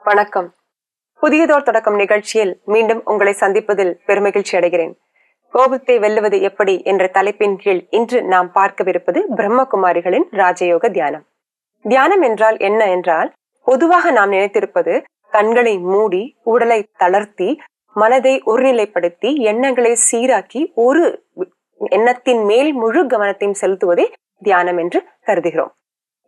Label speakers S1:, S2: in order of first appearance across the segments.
S1: வணக்கம். புதியதோர் தொடக்கம் நிகழ்ச்சியில் மீண்டும் உங்களை சந்திப்பதில் பெருமகிழ்ச்சி அடைகிறேன். கோபத்தை வெல்லுவது எப்படி என்ற தலைப்பின் கீழ் இன்று நாம் பார்க்கவிருப்பது பிரம்மகுமாரிகளின் ராஜயோக தியானம். தியானம் என்றால் என்ன என்றால், பொதுவாக நாம் நினைத்திருப்பது கண்களை மூடி உடலை தளர்த்தி மனதை ஒருநிலைப்படுத்தி எண்ணங்களை சீராக்கி ஒரு எண்ணத்தின் மேல் முழு கவனத்தையும் செலுத்துவதே தியானம் என்று கருதுகிறோம்.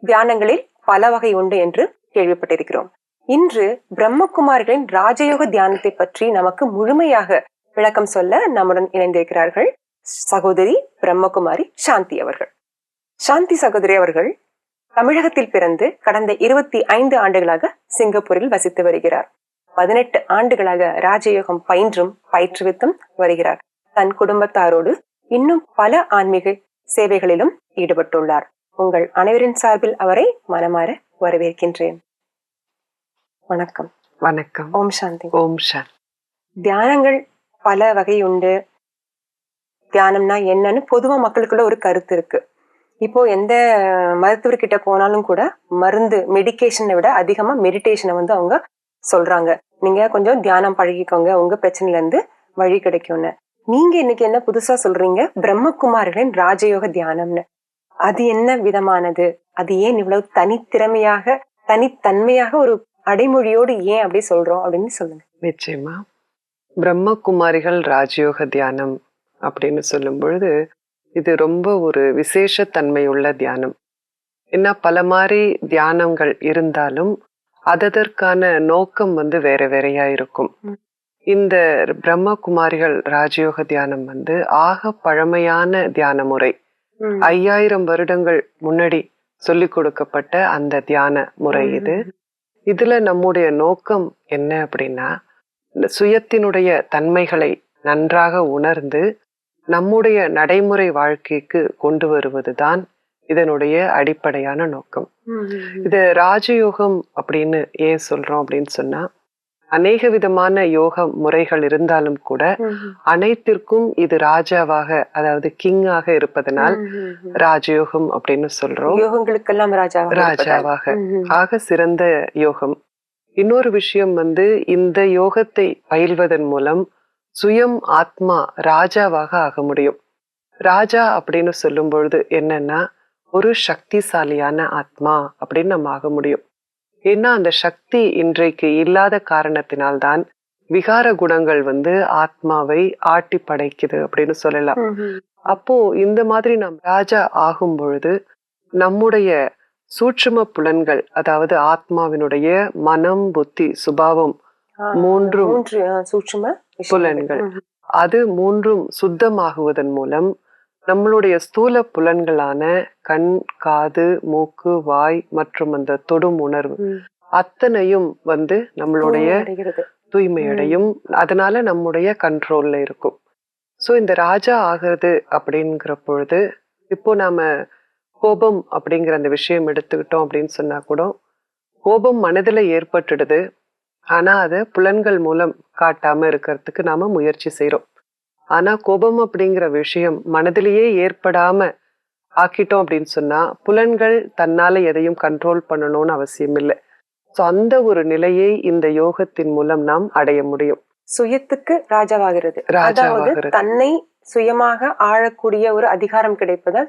S1: தியானங்களில் பல வகை உண்டு என்று கேள்விப்பட்டிருக்கிறோம். இன்று பிரம்மகுமாரிகளின் ராஜயோக தியானத்தை பற்றி நமக்கு முழுமையாக விளக்கம் சொல்ல நம்முடன் இணைந்திருக்கிறார்கள் சகோதரி பிரம்மகுமாரி சாந்தி அவர்கள். சாந்தி சகோதரி அவர்கள் தமிழகத்தில் பிறந்து கடந்த 25 ஆண்டுகளாக சிங்கப்பூரில் வசித்து வருகிறார். 18 ஆண்டுகளாக ராஜயோகம் பயின்றும் பயிற்றுவித்தும் வருகிறார். தன் குடும்பத்தாரோடு இன்னும் பல ஆன்மீக சேவைகளிலும் ஈடுபட்டுள்ளார். உங்கள் அனைவரின் சார்பில் அவரை மனமாற வரவேற்கின்றேன். வணக்கம்.
S2: வணக்கம்.
S1: ஓம் சாந்தி.
S2: ஓம் சாந்தி.
S1: தியானங்கள் பல வகை உண்டு. தியானம்னா என்னன்னு பொதுவா மக்களுக்குள்ள ஒரு கருத்து இருக்கு. இப்போ எந்த மருத்துவர்கிட்ட போனாலும் கூட மருந்து மெடிகேஷனை விட அதிகமா மெடிடேஷனை அவங்க சொல்றாங்க. நீங்க கொஞ்சம் தியானம் பழகிக்கோங்க, உங்க பிரச்சனையில இருந்து வழி கிடைக்கும்னு. நீங்க இன்னைக்கு என்ன புதுசா சொல்றீங்க, பிரம்மகுமாரிகளின் ராஜயோக தியானம்னு? அது என்ன விதமானது? அது ஏன் இவ்வளவு தனித்தன்மையாக ஒரு அடைமொழியோடு ஏன் அப்படி சொல்றோம் அப்படின்னு சொல்லுங்க.
S2: நிச்சயமா. பிரம்மகுமாரிகள் ராஜயோக தியானம் அப்படின்னு சொல்லும் பொழுது இது ரொம்ப ஒரு விசேஷ தன்மையுள்ள தியானம். ஏன்னா பல மாதிரி தியானங்கள் இருந்தாலும் அதற்கான நோக்கம் வேற வேறையா இருக்கும். இந்த பிரம்மகுமாரிகள் ராஜயோக தியானம் ஆக பழமையான தியான முறை. 5000 வருடங்கள் முன்னாடி சொல்லிக் கொடுக்கப்பட்ட அந்த தியான முறை இது. இதுல நம்முடைய நோக்கம் என்ன அப்படின்னா, சுயத்தினுடைய தன்மைகளை நன்றாக உணர்ந்து நம்முடைய நடைமுறை வாழ்க்கைக்கு கொண்டு வருவதுதான் இதனுடைய அடிப்படையான நோக்கம். இது ராஜயோகம் அப்படின்னு ஏன் சொல்றோம் அப்படின்னு சொன்னா, அநேக விதமான யோக முறைகள் இருந்தாலும் கூட அனைத்திற்கும் இது ராஜாவாக, அதாவது கிங்காக இருப்பதனால் ராஜயோகம் அப்படின்னு சொல்றோம்.
S1: யோகங்களுக்கெல்லாம்
S2: ராஜாவாக ஆக சிறந்த யோகம். இன்னொரு விஷயம் இந்த யோகத்தை பயில்வதன் மூலம் சுயம் ஆத்மா ராஜாவாக ஆக முடியும். ராஜா அப்படின்னு சொல்லும் பொழுது என்னன்னா, ஒரு சக்திசாலியான ஆத்மா அப்படின்னு நம்ம ஆக முடியும். ஏன்னா அந்த சக்தி இன்றைக்கு இல்லாத காரணத்தினால்தான் விகார குணங்கள் ஆத்மாவை ஆட்டி படைக்குது அப்படின்னு சொல்லலாம். அப்போ இந்த மாதிரி நாம் ராஜா ஆகும் பொழுது நம்முடைய சூட்சும புலன்கள், அதாவது ஆத்மாவினுடைய மனம், புத்தி, சுபாவம், மூன்றும்
S1: சூட்சும
S2: புலன்கள், அது மூன்றும் சுத்தமாகுவதன் மூலம் நம்மளுடைய ஸ்தூல புலன்களான கண், காது, மூக்கு, வாய் மற்றும் அந்த தொடும் உணர்வு அத்தனையும் நம்மளுடைய தூய்மையடையும். அதனால நம்முடைய கண்ட்ரோல்ல இருக்கும். சோ இந்த ராஜா ஆகிறது அப்படிங்கிற பொழுது, இப்போ நாம கோபம் அப்படிங்கிற அந்த விஷயம் எடுத்துக்கிட்டோம் அப்படின்னு சொன்னா கூட, கோபம் மனதுல ஏற்பட்டுடுது. ஆனா அதை புலன்கள் மூலம் காட்டாம இருக்கிறதுக்கு நாம முயற்சி செய்யறோம். ஆனா கோபம் அப்படிங்கிற விஷயம் மனதிலேயே ஏற்படாம ஆக்கிட்டோம் அப்படின்னு சொன்னா, புலன்கள் தன்னால எதையும் கண்ட்ரோல் பண்ணணும்னு அவசியம் இல்லை. சோ அந்த ஒரு நிலையை இந்த யோகத்தின் மூலம் நாம் அடைய முடியும்.
S1: சுயத்துக்கு ராஜாவாகிறது, அதாவது தன்னை சுயமாக ஆளக்கூடிய ஒரு அதிகாரம் கிடைப்பதால்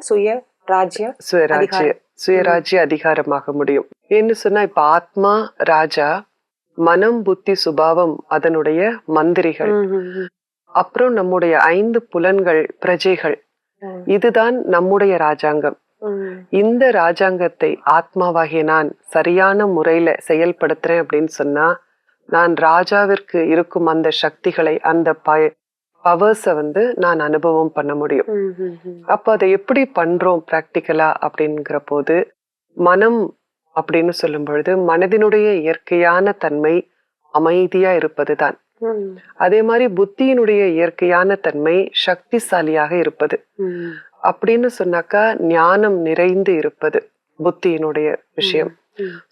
S2: சுயராஜ்ய அதிகாரமாக முடியும். ஏன்னு சொன்னா, இப்ப ஆத்மா ராஜா, மனம், புத்தி, சுபாவம் அதனுடைய மந்திரிகள், அப்புறம் நம்முடைய 5 புலன்கள் பிரஜைகள். இதுதான் நம்முடைய ராஜாங்கம். இந்த ராஜாங்கத்தை ஆத்மாவாகிய நான் சரியான முறையில செயல்படுத்துறேன் அப்படின்னு சொன்னா, நான் ராஜாவிற்கு இருக்கும் அந்த சக்திகளை, அந்த பவர்ஸ நான் அனுபவம் பண்ண முடியும். அப்ப அதை எப்படி பண்றோம் பிராக்டிக்கலா அப்படிங்கிற போது, மனம் அப்படின்னு சொல்லும் பொழுது மனதினுடைய இயற்கையான தன்மை அமைதியா இருப்பதுதான். அதே மாதிரி புத்தியினுடைய இயற்கையான தன்மை சக்திசாலியாக இருப்பது. அப்படின்னு சொன்னாக்கா ஞானம் நிறைந்து இருப்பது புத்தியினுடைய விஷயம்.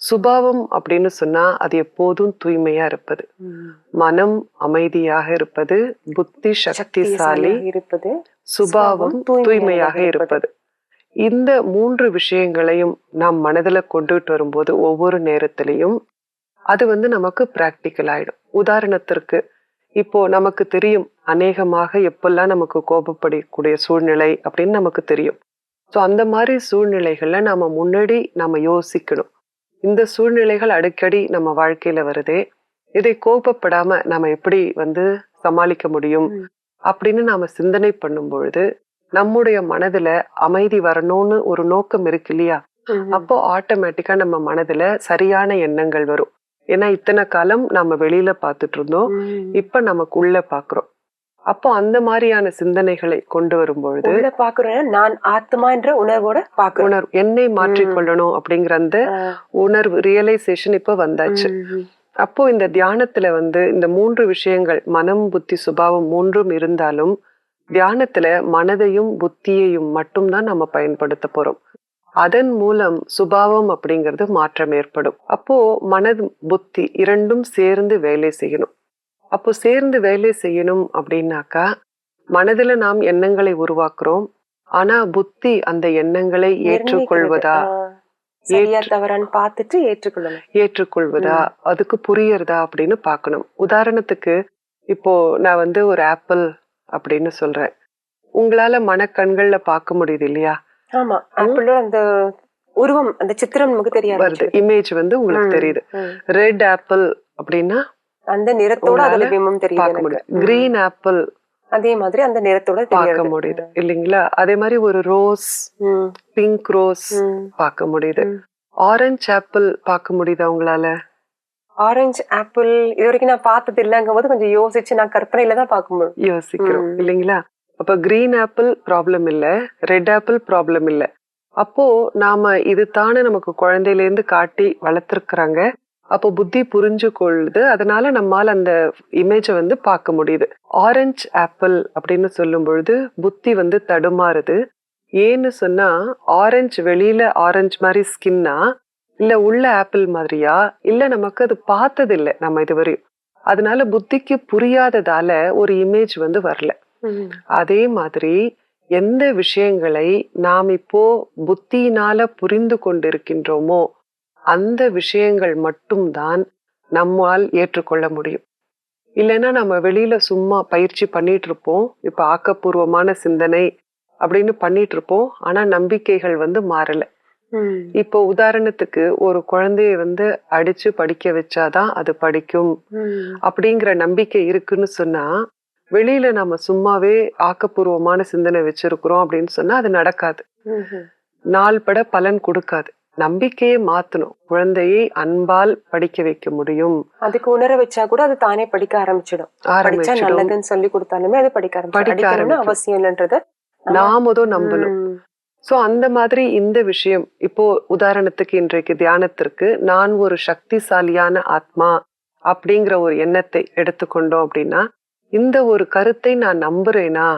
S2: சுபாவம் அப்படின்னு சொன்னா அது எப்போதும் தூய்மையா இருப்பது. மனம் அமைதியாக இருப்பது, புத்தி சக்திசாலி இருப்பது, சுபாவம் தூய்மையாக இருப்பது. இந்த 3 விஷயங்களையும் நாம் மனதில் கொண்டுட்டு வரும்போது ஒவ்வொரு நேரத்திலையும் அது வந்து நமக்கு பிராக்டிக்கல் ஆயிடும். உதாரணத்திற்கு இப்போ நமக்கு தெரியும் அநேகமாக எப்பெல்லாம் நமக்கு கோபப்படக்கூடிய சூழ்நிலை அப்படின்னு நமக்கு தெரியும். ஸோ அந்த மாதிரி சூழ்நிலைகள்ல நாம முன்னாடி நம்ம யோசிக்கணும். இந்த சூழ்நிலைகள் அடிக்கடி நம்ம வாழ்க்கையில வருதே, இதை கோபப்படாம நாம எப்படி வந்து சமாளிக்க முடியும் அப்படின்னு நாம சிந்தனை பண்ணும் பொழுது நம்முடைய மனதுல அமைதி வரணும்னு ஒரு நோக்கம் இருக்கு இல்லையா? அப்போ ஆட்டோமேட்டிக்கா நம்ம மனதுல சரியான எண்ணங்கள் வரும். ஏன்னா இத்தனை காலம் நம்ம வெளியில பார்த்துட்டு இருந்தோம், இப்ப நமக்கு உள்ள பாக்குறோம். அப்போ அந்த மாதிரியான சிந்தனைகளை கொண்டு வரும்பொழுது
S1: பாக்குறேன், நான் ஆத்மா என்ற உணர்வோட
S2: உணர்வு என்னை மாற்றிக்கொள்ளணும் அப்படிங்கிற அந்த உணர்வு ரியலைசேஷன் இப்ப வந்தாச்சு. அப்போ இந்த தியானத்துல வந்து இந்த 3 விஷயங்கள் மனம் புத்தி சுபாவம் 3ம் இருந்தாலும் தியானத்துல மனதையும் புத்தியையும் மட்டும்தான் நம்ம பயன்படுத்த போறோம். அதன் மூலம் சுபாவம் அப்படிங்கிறது மாற்றம் ஏற்படும். அப்போ மனது புத்தி இரண்டும் சேர்ந்து வேலை செய்யணும். அப்போ சேர்ந்து வேலை செய்யணும் அப்படின்னாக்கா மனதுல நாம் எண்ணங்களை உருவாக்குறோம். ஆனா புத்தி அந்த எண்ணங்களை ஏற்றுக்கொள்வதா
S1: தவறான்னு பார்த்துட்டு
S2: ஏற்றுக்கொள்வதா அதுக்கு புரியறதா அப்படின்னு பார்க்கணும். உதாரணத்துக்கு இப்போ நான் வந்து ஒரு ஆப்பிள் அப்படின்னு சொல்றேன், உங்களால மனக்கண்கள்ல பார்க்க முடியுது இல்லையா?
S1: ஆமா, ஆப்பிள் அந்த உருவம் அந்த சித்திரம் நமக்கு தெரியாது,
S2: வருது, இமேஜ் வந்து உங்களுக்கு தெரியுது. ரெட் ஆப்பிள் அப்படின்னா அந்த நிறத்தோட அதுல பிம்பம் தெரியுது. கிரீன் ஆப்பிள்
S1: அதே மாதிரி அந்த நிறத்தோட
S2: பார்க்க முடியுது இல்லைங்களா? அதே மாதிரி ஒரு ரோஸ், பிங்க் ரோஸ் பார்க்க முடியுது. ஆரஞ்சு ஆப்பிள் பார்க்க முடியுதா உங்களால?
S1: ஆரஞ்சு ஆப்பிள் இது வரைக்கும் நான் பார்த்தது இல்லைங்கும் போது கொஞ்சம் யோசிச்சு நான் கற்பனையில தான் பார்க்க முடியும்,
S2: யோசிக்கிறோம் இல்லைங்களா? அப்ப கிரீன் ஆப்பிள் ப்ராப்ளம் இல்ல, ரெட் ஆப்பிள் ப்ராப்ளம் இல்ல. அப்போ நாம இது தானே நமக்கு குழந்தையில இருந்து காட்டி வளர்த்திருக்கிறாங்க. அப்போ புத்தி புரிஞ்சு கொள்ளுது, அதனால நம்மால அந்த இமேஜை வந்து பார்க்க முடியுது. ஆரஞ்சு ஆப்பிள் அப்படின்னு சொல்லும் பொழுது புத்தி வந்து தடுமாறுது. ஏன்னு சொன்னா ஆரஞ்சு வெளியில ஆரஞ்சு மாதிரி ஸ்கின்னா இல்ல உள்ள ஆப்பிள் மாதிரியா, இல்ல நமக்கு அது பார்த்தது இல்லை நம்ம இதுவரையும், அதனால புத்திக்கு புரியாததால ஒரு இமேஜ் வந்து வரல. அதே மாதிரி எந்த விஷயங்களை நாம் இப்போ புத்தியினால புரிந்து கொண்டிருக்கின்றோமோ அந்த விஷயங்கள் மட்டும்தான் நம்மால் ஏற்றுக்கொள்ள முடியும். இல்லைன்னா நம்ம வெளியில சும்மா பயிற்சி பண்ணிட்டு இருப்போம், இப்ப ஆக்கப்பூர்வமான சிந்தனை அப்படின்னு பண்ணிட்டு இருப்போம், ஆனா நம்பிக்கைகள் வந்து மாறல. இப்போ உதாரணத்துக்கு ஒரு குழந்தைய வந்து அடிச்சு படிக்க வச்சாதான் அது படிக்கும் அப்படிங்கிற நம்பிக்கை இருக்குன்னு சொன்னா வெளியில நம்ம சும்மாவே ஆக்கப்பூர்வமான சிந்தனை வச்சிருக்கிறோம் அப்படின்னு சொன்னா அது நடக்காது, நாள்பட பலன் கொடுக்காது. நம்பிக்கையை மாத்தணும். குழந்தையை அன்பால் படிக்க வைக்க முடியும்.
S1: அதுக்கு உணர வச்சா கூட அது தானே படிக்க ஆரம்பிச்சிடும். நல்லதுன்னு சொல்லி கொடுத்தாலுமே அது படிக்க அவசியம் இல்லைன்றத
S2: நாம நம்பணும். சோ அந்த மாதிரி இந்த விஷயம் இப்போ உதாரணத்துக்கு இன்றைக்கு தியானத்திற்கு நான் ஒரு சக்திசாலியான ஆத்மா அப்படிங்கிற ஒரு எண்ணத்தை எடுத்துக்கொண்டோம் அப்படின்னா இந்த ஒரு கருத்தை நான் நம்புறேனா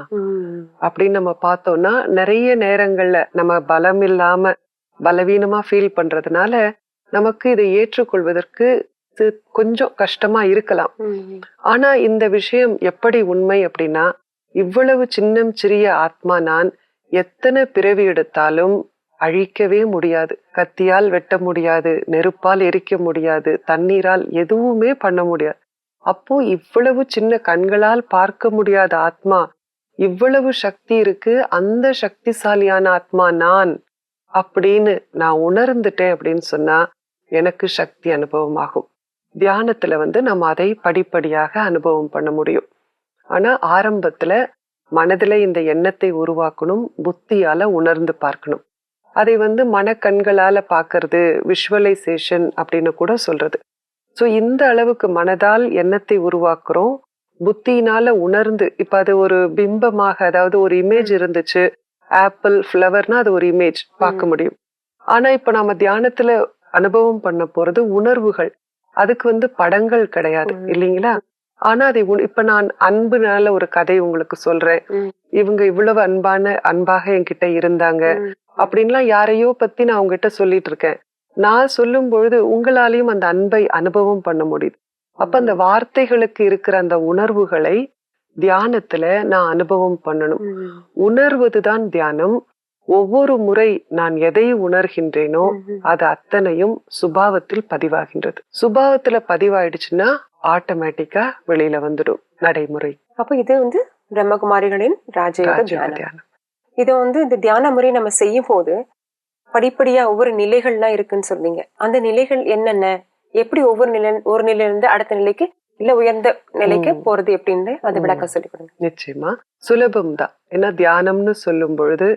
S2: அப்படின்னு நம்ம பார்த்தோம்னா நிறைய நேரங்கள்ல நம்ம பலம் இல்லாம பலவீனமா ஃபீல் பண்றதுனால நமக்கு இதை ஏற்றுக்கொள்வதற்கு கொஞ்சம் கஷ்டமா இருக்கலாம். ஆனா இந்த விஷயம் எப்படி உண்மை அப்படின்னா இவ்வளவு சின்னம் சிறிய ஆத்மா நான் எத்தனை பிறவி எடுத்தாலும் அழிக்கவே முடியாது. கத்தியால் வெட்ட முடியாது, நெருப்பால் எரிக்க முடியாது, தண்ணீரால் எதுவுமே பண்ண முடியாது. அப்போ இவ்வளவு சின்ன கண்களால் பார்க்க முடியாத ஆத்மா இவ்வளவு சக்தி இருக்கு, அந்த சக்திசாலியான ஆத்மா நான் அப்படின்னு நான் உணர்ந்துட்டேன் அப்படின்னு சொன்னா எனக்கு சக்தி அனுபவம் ஆகும். தியானத்துல வந்து நம்ம அதை படிப்படியாக அனுபவம் பண்ண முடியும். ஆனா ஆரம்பத்துல மனதுல இந்த எண்ணத்தை உருவாக்கணும், புத்தியால உணர்ந்து பார்க்கணும். அதை வந்து மனக்கண்களால பாக்குறது விஷுவலைசேஷன் அப்படின்னு கூட சொல்றது. சோ இந்த அளவுக்கு மனதால் எண்ணத்தை உருவாக்குறோம், புத்தியினால உணர்ந்து இப்ப அது ஒரு பிம்பமாக, அதாவது ஒரு இமேஜ் இருந்துச்சு, ஆப்பிள் ஃப்ளவர்னா அது ஒரு இமேஜ் பார்க்க முடியும். ஆனா இப்ப நம்ம தியானத்துல அனுபவம் பண்ண போறது உணர்வுகள், அதுக்கு வந்து படங்கள் கிடையாது இல்லைங்களா? ஆனா அதை இப்ப நான் அன்புனால ஒரு கதை உங்களுக்கு சொல்றேன், இவங்க இவ்வளவு அன்பாக என்கிட்ட இருந்தாங்க அப்படின்லாம் யாரையோ பத்தி நான் உங்ககிட்ட சொல்லிட்டு இருக்கேன். நான் சொல்லும் பொழுது உங்களாலையும் அந்த அன்பை அனுபவம் பண்ண முடியுது. அப்ப அந்த வார்த்தைகளுக்கு இருக்கிற அந்த உணர்வுகளை தியானத்துல நான் அனுபவம் பண்ணணும். உணர்வதுதான் தியானம். ஒவ்வொரு முறை நான் எதை உணர்கின்றேனோ அது அத்தனையும் சுபாவத்தில் பதிவாகின்றது. சுபாவத்துல பதிவாயிடுச்சுன்னா ஆட்டோமேட்டிக்கா வெளியில வந்துடும் நடைமுறை.
S1: அப்ப இது வந்து பிரம்மகுமாரிகளின் ராஜயோக தியானம். இத வந்து இந்த தியான முறை நம்ம செய்யும் போது படிப்படியா ஒவ்வொரு நிலைகள்லாம் இருக்குன்னு சொல்றீங்க. அந்த நிலைகள் என்னென்ன, எப்படி ஒவ்வொரு ஒரு நிலையில இருந்து அடுத்த நிலைக்கு இல்ல உயர்ந்த நிலைக்கு போறது எப்படின்னு அது விளக்கம் சொல்லி கொடுங்க.
S2: நிச்சயமா சுலபம் தான். ஏன்னா தியானம்னு சொல்லும் பொழுது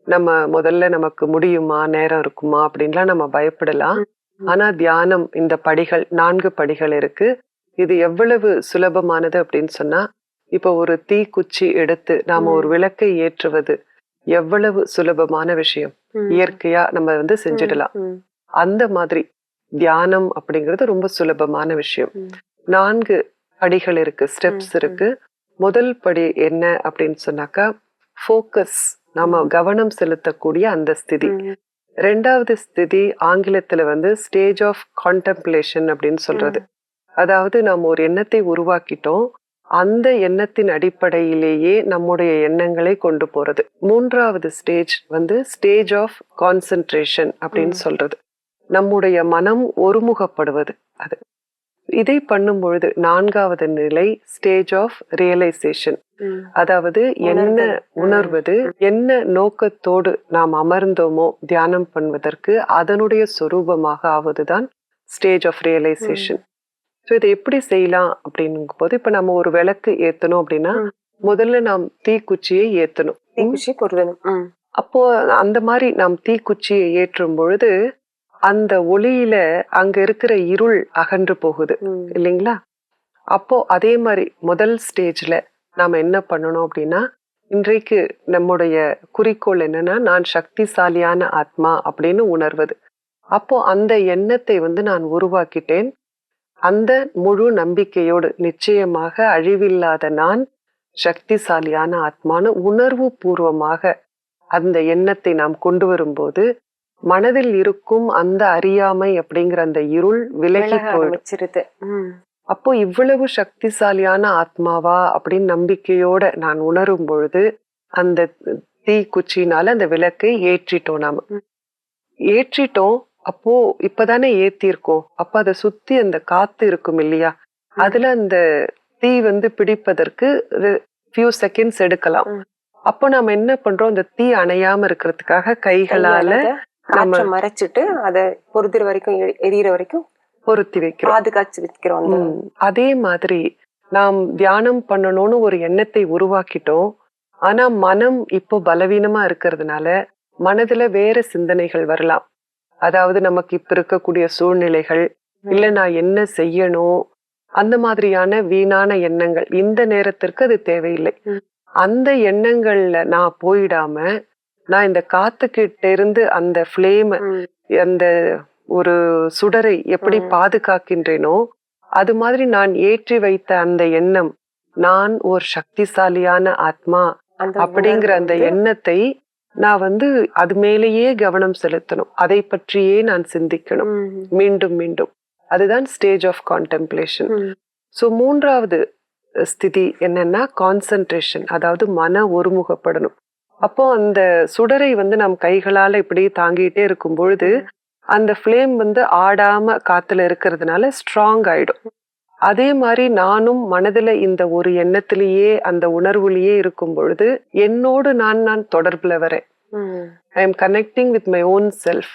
S2: நம்ம முதல்ல நமக்கு முடியுமா, நேரம் இருக்குமா அப்படின்லாம் நம்ம பயப்படலாம். ஆனா தியானம் இந்த படிகள் 4 படிகள் இருக்கு. இது எவ்வளவு சுலபமானது அப்படின்னு சொன்னா, இப்ப ஒரு தீக்குச்சி எடுத்து நாம ஒரு விளக்கை ஏற்றுவது எவ்வளவு சுலபமான விஷயம். இயற்கையா நம்ம வந்து செஞ்சிடலாம். அந்த மாதிரி தியானம் அப்படிங்கிறது ரொம்ப சுலபமான விஷயம். 4 படிகள் இருக்கு, ஸ்டெப்ஸ் இருக்கு. முதல் படி என்ன அப்படின்னு சொன்னாக்கா ஃபோக்கஸ், நாம கவனம் செலுத்தக்கூடிய அந்த ஸ்திதி. 2வது ஸ்திதி ஆங்கிலத்துல வந்து ஸ்டேஜ் ஆஃப் கான்டெம்ப்ளேஷன் அப்படின்னு சொல்றது. அதாவது நாம் ஒரு எண்ணத்தை உருவாக்கிட்டோம், அந்த எண்ணத்தின் அடிப்படையிலேயே நம்முடைய எண்ணங்களை கொண்டு போறது. 3வது ஸ்டேஜ் வந்து ஸ்டேஜ் ஆஃப் கான்சென்ட்ரேஷன் அப்படின்னு சொல்றது. நம்முடைய மனம் ஒருமுகப்படுவது. அது இதை பண்ணும் பொழுது 4வது நிலை ஸ்டேஜ் ஆஃப் ரியலைசேஷன். அதாவது என்ன உணர்வது, என்ன நோக்கத்தோடு நாம் அமர்ந்தோமோ தியானம் பண்ணுவதற்கு அதனுடைய சொரூபமாக ஆவதுதான் ஸ்டேஜ் ஆஃப் ரியலைசேஷன். ஸோ இதை எப்படி செய்யலாம் அப்படின்னும் போது, இப்ப நம்ம ஒரு விளக்கு ஏத்தணும் அப்படின்னா முதல்ல நாம் தீக்குச்சியை ஏத்தணும்.
S1: தீக்குச்சி பொருத்தணும்.
S2: அப்போ அந்த மாதிரி நாம் தீக்குச்சியை ஏற்றும் பொழுது அந்த ஒளியில அங்க இருக்கிற இருள் அகன்று போகுது இல்லைங்களா? அப்போ அதே மாதிரி முதல் ஸ்டேஜ்ல நாம என்ன பண்ணணும் அப்படின்னா, இன்றைக்கு நம்முடைய குறிக்கோள் என்னன்னா, நான் சக்திசாலியான ஆத்மா அப்படின்னு உணர்வது. அப்போ அந்த எண்ணத்தை வந்து நான் உருவாக்கிட்டேன். அந்த முழு நம்பிக்கையோடு நிச்சயமாக அழிவில்லாத நான் சக்திசாலியான ஆத்மான்னு உணர்வு பூர்வமாக அந்த எண்ணத்தை நாம் கொண்டு வரும்போது மனதில் இருக்கும் அந்த அறியாமை அப்படிங்கிற அந்த இருள் விலகி போயிடுச்சு. அப்போ இவ்வளவு சக்திசாலியான ஆத்மாவா அப்படின்னு நம்பிக்கையோட நான் உணரும் பொழுது அந்த தீக்குச்சினால அந்த விளக்கை ஏற்றிட்டோம். நாம ஏற்றிட்டோம். அப்போ இப்பதானே ஏத்திருக்கோம். அப்ப அதை சுத்தி அந்த காத்து இருக்கும் இல்லையா, அதுல அந்த தீ வந்து பிடிப்பதற்கு ஃபியூ செகண்ட்ஸ் எடுக்கலாம். அப்போ நாம என்ன பண்றோம், அந்த தீ அணையாம இருக்கிறதுக்காக கைகளால நம்ம
S1: மறைச்சிட்டு அதை பொறுத்துற வரைக்கும் எரியிற வரைக்கும்
S2: பொருத்தி வைக்கிறோம்,
S1: பாதுகாத்து வைக்கிறோம்.
S2: அதே மாதிரி நாம் தியானம் பண்ணணும்னு ஒரு எண்ணத்தை உருவாக்கிட்டோம். ஆனா மனம் இப்போ பலவீனமா இருக்கிறதுனால மனதுல வேற சிந்தனைகள் வரலாம். அதாவது நமக்கு இப்ப இருக்கக்கூடிய சூழ்நிலைகள், இல்ல நான் என்ன செய்யணும், அந்த மாதிரியான வீணான எண்ணங்கள். இந்த நேரத்திற்கு அது தேவையில்லை. அந்த எண்ணங்கள்ல நான் போயிடாம நான் இந்த காத்துக்கிட்ட இருந்து அந்த ஃப்ளேம், அந்த ஒரு சுடரை எப்படி பாதுகாக்கின்றேனோ அது மாதிரி நான் ஏற்றி வைத்த அந்த எண்ணம், நான் ஒரு சக்திசாலியான ஆத்மா அப்படிங்கிற அந்த எண்ணத்தை நான் வந்து அது மேலேயே கவனம் செலுத்தணும். அதை பற்றியே நான் சிந்திக்கணும் மீண்டும் மீண்டும். அதுதான் ஸ்டேஜ் ஆஃப் கான்டெம்ப்ளேஷன். ஸோ 3வது ஸ்திதி என்னன்னா கான்சென்ட்ரேஷன், அதாவது மன ஒருமுகப்படணும். அப்போ அந்த சுடரை வந்து நம் கைகளால இப்படி தாங்கிட்டே இருக்கும் பொழுது அந்த ஃப்ளேம் வந்து ஆடாம காத்துல இருக்கிறதுனால ஸ்ட்ராங் ஆயிடும். அதே மாதிரி நானும் மனதுல இந்த ஒரு எண்ணத்திலேயே அந்த உணர்வுலயே இருக்கும் பொழுது என்னோடு நான் தொடர்புல வரேன். I am connecting with my own self.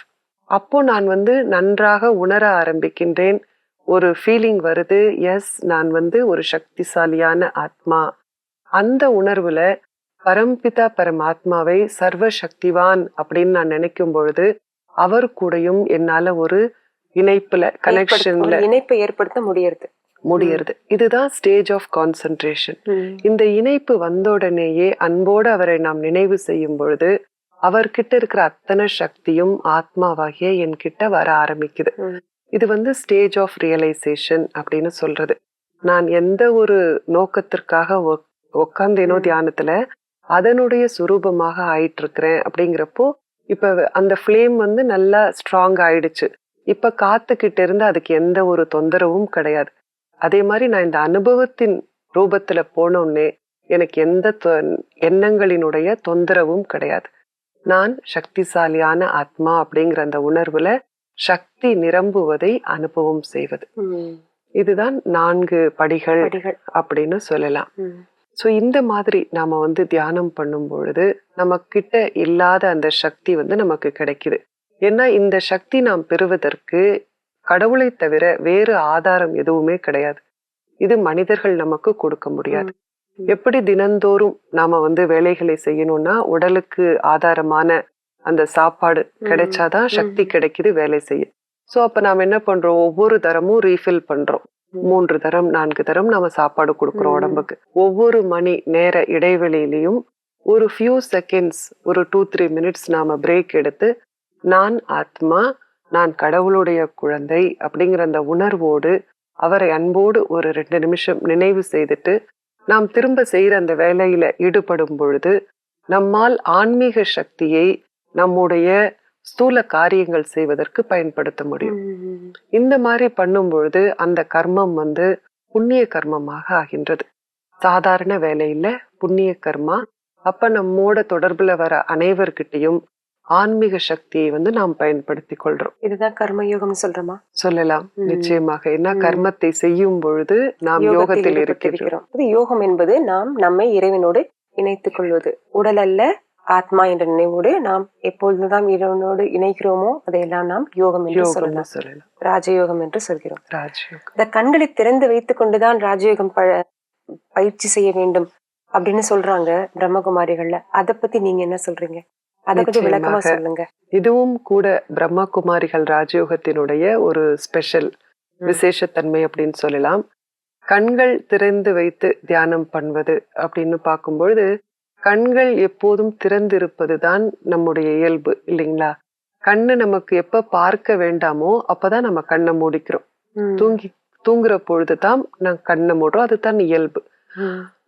S2: அப்போ நான் வந்து நன்றாக உணர ஆரம்பிக்கின்றேன். ஒரு ஃபீலிங் வருது, எஸ் நான் வந்து ஒரு சக்திசாலியான ஆத்மா. அந்த உணர்வுல பரம்பிதா பரமாத்மாவை சர்வ சக்திவான் அப்படின்னு நான் நினைக்கும் பொழுது அவர் கூடயும் என்னால ஒரு இணைப்புல கனெக்ஷன்ல
S1: இணைப்பை ஏற்படுத்த முடியறது.
S2: இதுதான் ஸ்டேஜ் ஆஃப் கான்சென்ட்ரேஷன். இந்த இணைப்பு வந்தோடனேயே அன்போடு அவரை நாம் நினைவு செய்யும் பொழுது அவர்கிட்ட இருக்கிற அத்தனை சக்தியும் ஆத்மாவாகிய என்கிட்ட வர ஆரம்பிக்குது. இது வந்து ஸ்டேஜ் ஆஃப் ரியலைசேஷன் அப்படின்னு சொல்றது. நான் எந்த ஒரு நோக்கத்திற்காக உட்கார்ந்தேனோ தியானத்துல அதனுடைய சுரூபமாக ஆயிட்டு இருக்கிறேன் அப்படிங்கிறப்போ இப்ப அந்த ஃப்ளேம் வந்து நல்லா ஸ்ட்ராங் ஆயிடுச்சு. இப்ப காத்துக்கிட்ட இருந்து அதுக்கு எந்த ஒரு தொந்தரவும் கிடையாது. அதே மாதிரி நான் இந்த அனுபவத்தின் ரூபத்துல போனோன்னே எனக்கு எந்த எண்ணங்களினுடைய தொந்தரவும் கிடையாது. நான் சக்திசாலியான ஆத்மா அப்படிங்கிற அந்த உணர்வுல சக்தி நிரம்புவதை அனுபவம் செய்வது. இதுதான் 4 படிகள் அப்படின்னு சொல்லலாம். சோ இந்த மாதிரி நாம தியானம் பண்ணும் பொழுது நமக்கிட்ட இல்லாத அந்த சக்தி நமக்கு கிடைக்குது. ஏன்னா இந்த சக்தி நாம் பெறுவதற்கு கடவுளை தவிர வேறு ஆதாரம் எதுவுமே கிடையாது. இது மனிதர்கள் நமக்கு கொடுக்க முடியாது. எப்படி தினந்தோறும் நாம வேலைகளை செய்யணும்னா உடலுக்கு ஆதாரமான அந்த சாப்பாடு கிடைச்சாதான் சக்தி கிடைக்குது வேலை செய்ய. சோ அப்ப நாம என்ன பண்றோம், ஒவ்வொரு தரமும் ரீஃபில் பண்றோம். 3 தரம் 4 தரம் நாம சாப்பாடு கொடுக்குறோம் உடம்புக்கு. ஒவ்வொரு மணி நேர இடைவெளியிலையும் ஒரு ஃபியூ செகண்ட்ஸ், ஒரு 2-3 மினிட்ஸ் நாம பிரேக் எடுத்து நான் ஆத்மா, நான் கடவுளுடைய குழந்தை அப்படிங்கிற அந்த உணர்வோடு அவரை அன்போடு ஒரு 2 நிமிஷம் நினைவு செய்துட்டு நாம் திரும்ப செய்யற அந்த வேலையில ஈடுபடும் பொழுது நம்மால் ஆன்மீக சக்தியை நம்முடைய ஸ்தூல காரியங்கள் செய்வதற்கு பயன்படுத்த முடியும். இந்த மாதிரி பண்ணும் பொழுது அந்த கர்மம் புண்ணிய கர்மமாக ஆகின்றது. சாதாரண வேலையில புண்ணிய கர்மா. அப்ப நம்மோட தொடர்புல வர அனைவர்கிட்டையும் ஆன்மீக சக்தியை நாம் பயன்படுத்தி கொள்றோம்.
S1: இதுதான் கர்மயோகம் சொல்றோமா?
S2: சொல்லலாம், நிச்சயமாக. ஏன்னா கர்மத்தை செய்யும் பொழுது நாம் யோகத்தில் இருக்கிறோம்.
S1: யோகம் என்பது நாம் நம்மை இறைவனோடு இணைத்துக் கொள்வது. உடல் அல்ல, ஆத்மா என்ற நினைவோடு நாம் எப்பொழுதுதான் இறைவனோடு இணைக்கிறோமோ அதையெல்லாம் நாம் யோகம் என்று சொல்லலாம். ராஜயோகம் என்று சொல்கிறோம்.
S2: ராஜயோகம்.
S1: இந்த கண்களை திறந்து வைத்துக் கொண்டுதான் ராஜயோகம் பயிற்சி செய்ய வேண்டும் அப்படின்னு சொல்றாங்க பிரம்மகுமாரிகள்ல. அதை பத்தி நீங்க என்ன சொல்றீங்க? அதை கொஞ்சம் விளக்கமா சொல்லுங்க.
S2: இதுவும் கூட பிரம்மகுமாரிகள் ராஜயோகத்தினுடைய ஒரு ஸ்பெஷல் விசேஷத்தன்மை அப்படின்னு சொல்லலாம். கண்கள் திறந்து வைத்து தியானம் பண்ணுவது அப்படின்னு பார்க்கும்பொழுது கண்கள் எப்போதும் திறந்திருப்பதுதான் நம்முடைய இயல்பு இல்லைங்களா? கண்ணு நமக்கு எப்ப பார்க்க வேண்டாமோ அப்பதான் நம்ம கண்ணை மூடிக்கிறோம். தூங்குற பொழுதுதான் நான் கண்ணை மூடுறோம். அதுதான் இயல்பு.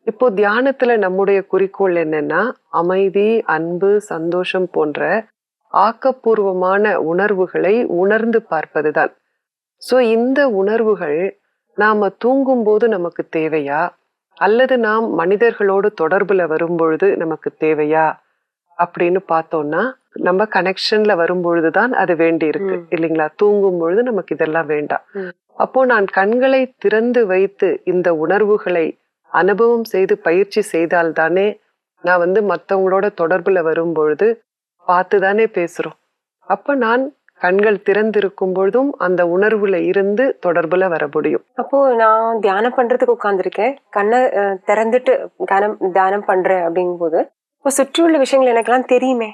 S2: இப்போ தியானத்துல நம்முடைய குறிக்கோள் என்னன்னா அமைதி, அன்பு, சந்தோஷம் போன்ற ஆக்கப்பூர்வமான உணர்வுகளை உணர்ந்து பார்ப்பதுதான். சோ இந்த உணர்வுகள் நாம தூங்கும் போது நமக்கு தேவையா, அல்லது நாம் மனிதர்களோடு தொடர்புல வரும்பொழுது நமக்கு தேவையா அப்படின்னு பார்த்தோம்னா நம்ம கனெக்ஷன்ல வரும்பொழுதுதான் அது வேண்டி இருக்கு இல்லைங்களா? தூங்கும் பொழுது நமக்கு இதெல்லாம் வேண்டாம். அப்போ நான் கண்களை திறந்து வைத்து இந்த உணர்வுகளை அனுபவம் செய்து பயிற்சி செய்தால் தானே நான் மத்தவங்களோட தொடர்புல வரும் பொழுது பார்த்துதானே பேசுறோம். அப்ப நான் கண்கள் திறந்திருக்கும் பொழுதும் அந்த உணர்வுல இருந்து தொடர்புல வர முடியும்.
S1: அப்போ நான் தியானம் பண்றதுக்கு உட்கார்ந்துருக்கேன், கண்ணை திறந்துட்டு தியானம் பண்றேன் அப்படிங்கும் போது இப்போ சுற்றியுள்ள விஷயங்கள் எனக்கெல்லாம் தெரியுமே.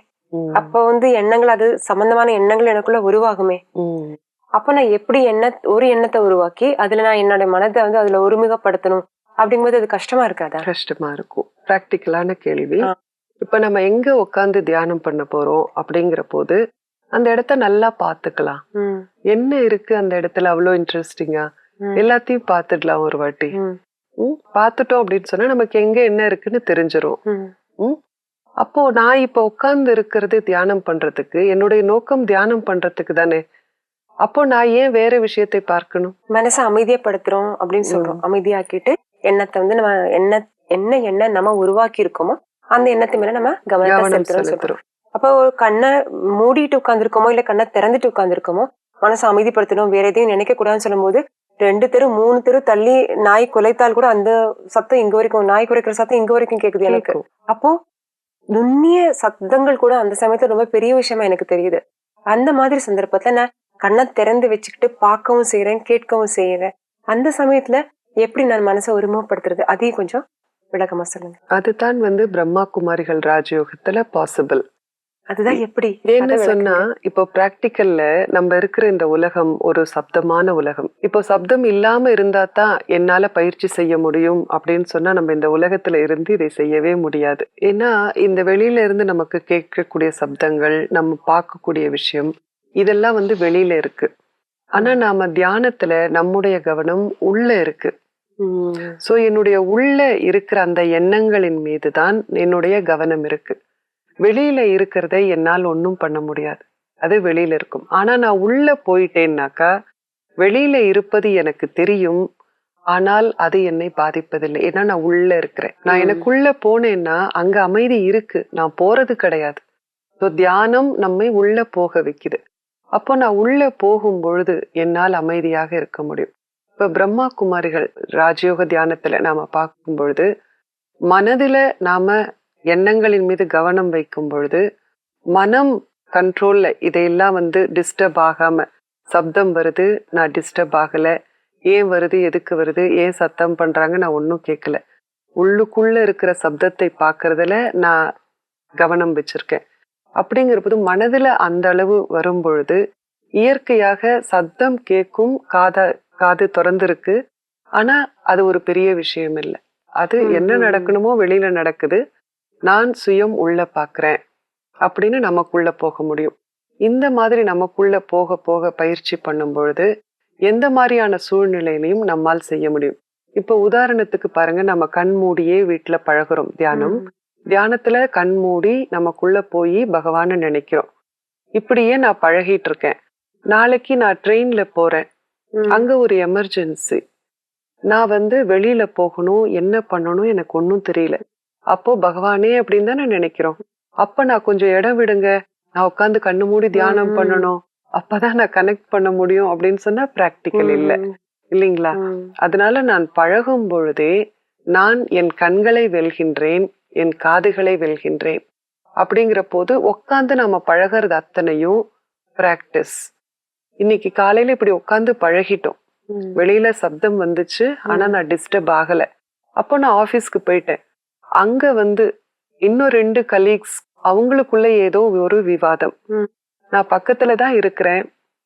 S1: அப்ப எண்ணங்கள், அது சம்பந்தமான எண்ணங்கள் எனக்குள்ள உருவாகுமே. அப்ப நான் எப்படி ஒரு எண்ணத்தை உருவாக்கி அதுல நான் என்னோட மனதை அதுல ஒருமுகப்படுத்தணும் அப்படிங்கும்போது அது கஷ்டமா இருக்காதா?
S2: கஷ்டமா இருக்கும். பிராக்டிக்கலான கேள்வி. இப்ப நம்ம எங்க உட்கார்ந்து தியானம் பண்ண போறோம் அப்படிங்கிற போது அந்த இடத்த நல்லா பாத்துக்கலாம். என்ன இருக்கு அந்த இடத்துல அவ்வளவு இன்ட்ரெஸ்டிங்கா, எல்லாத்தையும் பாத்துடலாம் ஒரு வாட்டி. பாத்துட்டோம் அப்படின்னு சொன்னா நமக்கு எங்க என்ன இருக்குன்னு தெரிஞ்சிரும். அப்போ நான் இப்ப உட்கார்ந்து இருக்கிறது தியானம் பண்றதுக்கு, என்னுடைய நோக்கம் தியானம் பண்றதுக்கு தானே. அப்போ நான் ஏன் வேற விஷயத்தை பார்க்கணும்?
S1: மனசை அமைதியப்படுத்துறோம் அப்படின்னு சொல்றோம். அமைதியாக்கிட்டு எண்ணத்தை நம்ம என்ன நம்ம உருவாக்கி இருக்கோமோ அந்த எண்ணத்து மேல நம்ம கவனம் செலுத்துறோம். அப்போ கண்ணை மூடிட்டு உட்கார்ந்துருக்கோமோ இல்ல கண்ணை திறந்துட்டு உட்கார்ந்துருக்கோமோ மனசை அமைதிப்படுத்தணும், வேற எதையும் நினைக்க கூடாதுன்னு சொல்லும் போது 2 தெரு 3 தெரு தள்ளி நாய் குலைத்தால் கூட அந்த சத்தம் இங்க வரைக்கும், நாய் குறைக்கிற சத்தம் இங்க வரைக்கும் கேக்குது எனக்கு. அப்போ நுண்ணிய சத்தங்கள் கூட அந்த சமயத்துல ரொம்ப பெரிய விஷயமா எனக்கு தெரியுது. அந்த மாதிரி சந்தர்ப்பத்துல நான் கண்ணை திறந்து வச்சுக்கிட்டு பார்க்கவும் செய்யறேன், கேட்கவும் செய்யறேன். அந்த சமயத்துல எப்படி நான் மனசை ஒருமுகப்படுத்துறது, அதையும் கொஞ்சம் விளக்கமா சொல்லுங்க.
S2: அதுதான் பிரம்மா குமாரிகள் ராஜயோகத்துல பாசிபிள்.
S1: அதுதான் எப்படி
S2: ஏன்னு சொன்னா, இப்போ பிராக்டிக்கல்ல நம்ம இருக்கிற இந்த உலகம் ஒரு சப்தமான உலகம். இப்போ சப்தம் இல்லாம இருந்தா தான் என்னால பயிற்சி செய்ய முடியும் அப்படின்னு சொன்னா நம்ம இந்த உலகத்துல இருந்து இதை செய்யவே முடியாது. ஏன்னா இந்த வெளியில இருந்து நமக்கு கேட்கக்கூடிய சப்தங்கள், நம்ம பார்க்கக்கூடிய விஷயம், இதெல்லாம் வெளியில இருக்கு. ஆனா நாம தியானத்துல நம்முடைய கவனம் உள்ள இருக்கு. சோ என்னுடைய உள்ள இருக்கிற அந்த எண்ணங்களின் மீதுதான் என்னுடைய கவனம் இருக்கு. வெளியில இருக்கிறதை என்னால் ஒன்னும் பண்ண முடியாது, அது வெளியில இருக்கும். ஆனா நான் உள்ள போயிட்டேன்னாக்கா வெளியில இருப்பது எனக்கு தெரியும், ஆனால் அது என்னை பாதிப்பதில்லை. ஏன்னா நான் உள்ள இருக்கிறேன். நான் எனக்குள்ள போனேன்னா அங்க அமைதி இருக்கு, நான் போறது கிடையாது. தியானம் நம்மை உள்ள போக வைக்குது. அப்போ நான் உள்ள போகும் பொழுது என்னால் அமைதியாக இருக்க முடியும். இப்ப பிரம்மா குமாரிகள் ராஜயோக தியானத்துல நாம பார்க்கும் பொழுது மனதில நாம எண்ணங்களின் மீது கவனம் வைக்கும் பொழுது மனம் கண்ட்ரோல்ல இதையெல்லாம் டிஸ்டர்ப் ஆகாம, சப்தம் வருது நான் டிஸ்டர்ப் ஆகல, ஏன் வருது எதுக்கு வருது ஏன் சத்தம் பண்றாங்க நான் ஒன்னும் கேட்கல, உள்ளுக்குள்ள இருக்கிற சப்தத்தை பார்க்கறதுல நான் கவனம் வச்சிருக்கேன். அப்படிங்கிறபோது மனதுல அந்த அளவு வரும் பொழுது இயற்கையாக சத்தம் கேட்கும், காது திறந்திருக்கு. ஆனா அது ஒரு பெரிய விஷயம் இல்லை. அது என்ன நடக்கணுமோ வெளியில நடக்குது, நான் சுயம் உள்ள பாக்குறேன் அப்படின்னு நமக்குள்ள போக முடியும். இந்த மாதிரி நமக்குள்ள போக போக பயிற்சி பண்ணும் பொழுது எந்த மாதிரியான சூழ்நிலையிலையும் நம்மால் செய்ய முடியும். இப்ப உதாரணத்துக்கு பாருங்க, நம்ம கண் மூடியே வீட்டுல பழகுறோம் தியானம். தியானத்துல கண் மூடி நமக்குள்ள போய் பகவான நினைக்கிறோம். இப்படியே நான் பழகிட்டு இருக்கேன். நாளைக்கு நான் ட்ரெயின்ல போறேன், அங்க ஒரு எமர்ஜென்சி, நான் வெளியில போகணும், என்ன பண்ணணும் எனக்கு ஒன்னும் தெரியல. அப்போ பகவானே அப்படின்னு தானே நினைக்கிறோம். அப்ப நான் கொஞ்சம் இடம் விடுங்க, நான் உட்காந்து கண்ணு மூடி தியானம் பண்ணணும், அப்பதான் நான் கனெக்ட் பண்ண முடியும் அப்படின்னு சொன்னா பிராக்டிக்கல் இல்லைங்களா? அதனால நான் பழகும் பொழுதே நான் என் கண்களை வெல்கின்றேன், என் காதுகளை வெல்கின்றேன். அப்படிங்கிற போது உட்காந்து நாம பழகிறது அத்தனையும் பிராக்டிஸ். இன்னைக்கு காலையில இப்படி உட்காந்து பழகிட்டோம், வெளியில சப்தம் வந்துச்சு ஆனா நான் டிஸ்டர்ப் ஆகல. அப்போ நான் ஆபீஸ்க்கு போயிட்டேன், அங்க இன்னும் 2 கலீக்ஸ் அவங்களுக்குள்ள ஏதோ ஒரு விவாதம், நான் பக்கத்துலதான் இருக்கிறேன்,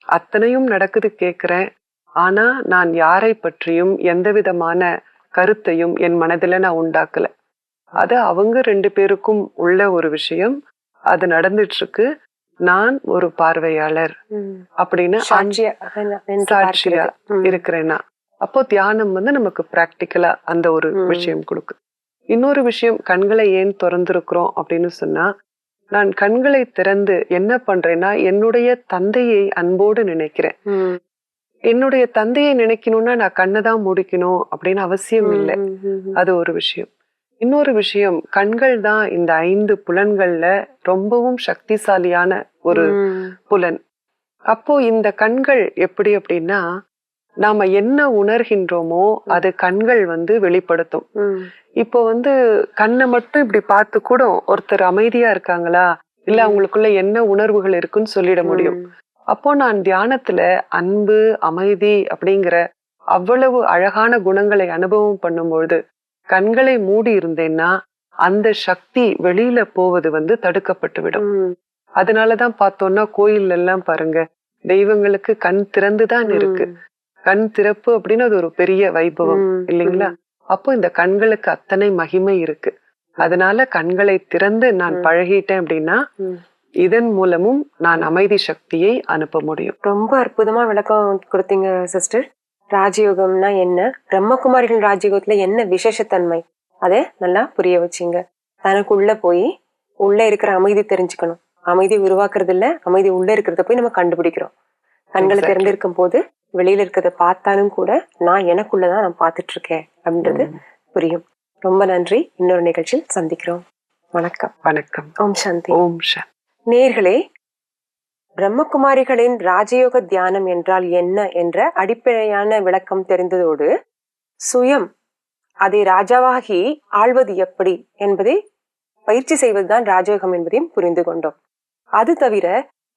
S2: அத்தனையும் நடக்குது கேக்குறேன். ஆனா நான் யாரை பற்றியும் எந்த விதமான கருத்தையும் என் மனதுல நான் உண்டாக்கல. அது அவங்க 2 பேருக்கும் உள்ள ஒரு விஷயம், அது நடந்துட்டு இருக்கு. நான் ஒரு பார்வையாளர் அப்படின்னு சாட்சியா இருக்கிறேன்னா, அப்போ தியானம் நமக்கு பிராக்டிக்கலா அந்த ஒரு விஷயம் கொடுக்கு. இன்னொரு விஷயம், கண்களை ஏன் திறந்திருக்கிறோம் அப்படின்னு சொன்னா, நான் கண்களை திறந்து என்ன பண்றேன்னா என்னுடைய தந்தையை அன்போடு நினைக்கிறேன். என்னுடைய தந்தையை நினைக்கணும்னா நான் கண்ணதான் முடிக்கணும் அப்படின்னு அவசியம் இல்லை. அது ஒரு விஷயம். இன்னொரு விஷயம், கண்கள் தான் இந்த 5 புலன்கள்ல ரொம்பவும் சக்திசாலியான ஒரு புலன். அப்போ இந்த கண்கள் எப்படி அப்படின்னா, நாம என்ன உணர்கின்றோமோ அது கண்கள் வெளிப்படுத்தும். இப்போ கண்ணை மட்டும் இப்படி பார்த்து கூட ஒருத்தர் அமைதியா இருக்காங்களா இல்ல அவங்களுக்குள்ள என்ன உணர்வுகள் இருக்குன்னு சொல்லிட முடியும். அப்போ நான் தியானத்துல அன்பு, அமைதி அப்படிங்கிற அவ்வளவு அழகான குணங்களை அனுபவம் பண்ணும்பொழுது கண்களை மூடி இருந்தேன்னா அந்த சக்தி வெளியில போவது தடுக்கப்பட்டு விடும். அதனாலதான் பார்த்தோம்னா கோயில் எல்லாம் பாருங்க, தெய்வங்களுக்கு கண் திறந்துதான் இருக்கு. கண் திறப்பு அப்படின்னு அது ஒரு பெரிய வைபவம் இல்லைங்களா? அப்போ இந்த கண்களுக்கு அத்தனை மகிமை இருக்கு. அதனால கண்களை திறந்து நான் பழகிட்டேன் அப்படின்னா இதன் மூலமும் நான் அமைதி சக்தியை அனுப்ப முடியும்.
S1: ரொம்ப அற்புதமா விளக்கம் கொடுத்தீங்க சிஸ்டர். ராஜயோகம்னா என்ன, பிரம்மகுமாரிகள் ராஜயோகத்துல என்ன விசேஷத்தன்மை, அதை நல்லா புரிய வச்சீங்க. தனக்குள்ள போய் உள்ள இருக்கிற அமைதி தெரிஞ்சுக்கணும். அமைதி உருவாக்குறது இல்ல, அமைதி உள்ள இருக்கிறத போய் நம்ம கண்டுபிடிக்கிறோம். கண்களை திறந்திருக்கும் போது வெளியில இருக்கிறத பார்த்தாலும் கூட நான் எனக்குள்ளதான் நான் பார்த்துட்டு இருக்கேன் அப்படின்றது புரியும். ரொம்ப நன்றி. இன்னொரு நிகழ்ச்சியில் சந்திக்கிறோம். வணக்கம்.
S2: வணக்கம்.
S1: ஓம் சாந்தி.
S2: ஓம் சாந்தி.
S1: நேயர்களே, பிரம்மகுமாரிகளின் ராஜயோக தியானம் என்றால் என்ன என்ற அடிப்படையான விளக்கம் தெரிந்ததோடு சுயம் அதை ராஜாவாகி ஆள்வது எப்படி என்பதை பயிற்சி செய்வதுதான் ராஜயோகம் என்பதையும் புரிந்து கொண்டோம். அது தவிர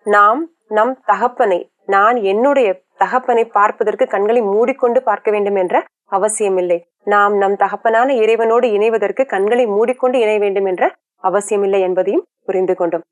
S1: நாம் நம் தகப்பனை, நான் என்னுடைய தகப்பனை பார்ப்பதற்கு கண்களை மூடிக்கொண்டு பார்க்க வேண்டும் என்ற அவசியமில்லை. நாம் நம் தகப்பனான இறைவனோடு இணைவதற்கு கண்களை மூடிக்கொண்டு இணைய வேண்டும் என்ற அவசியமில்லை என்பதையும் புரிந்து கொண்டோம்.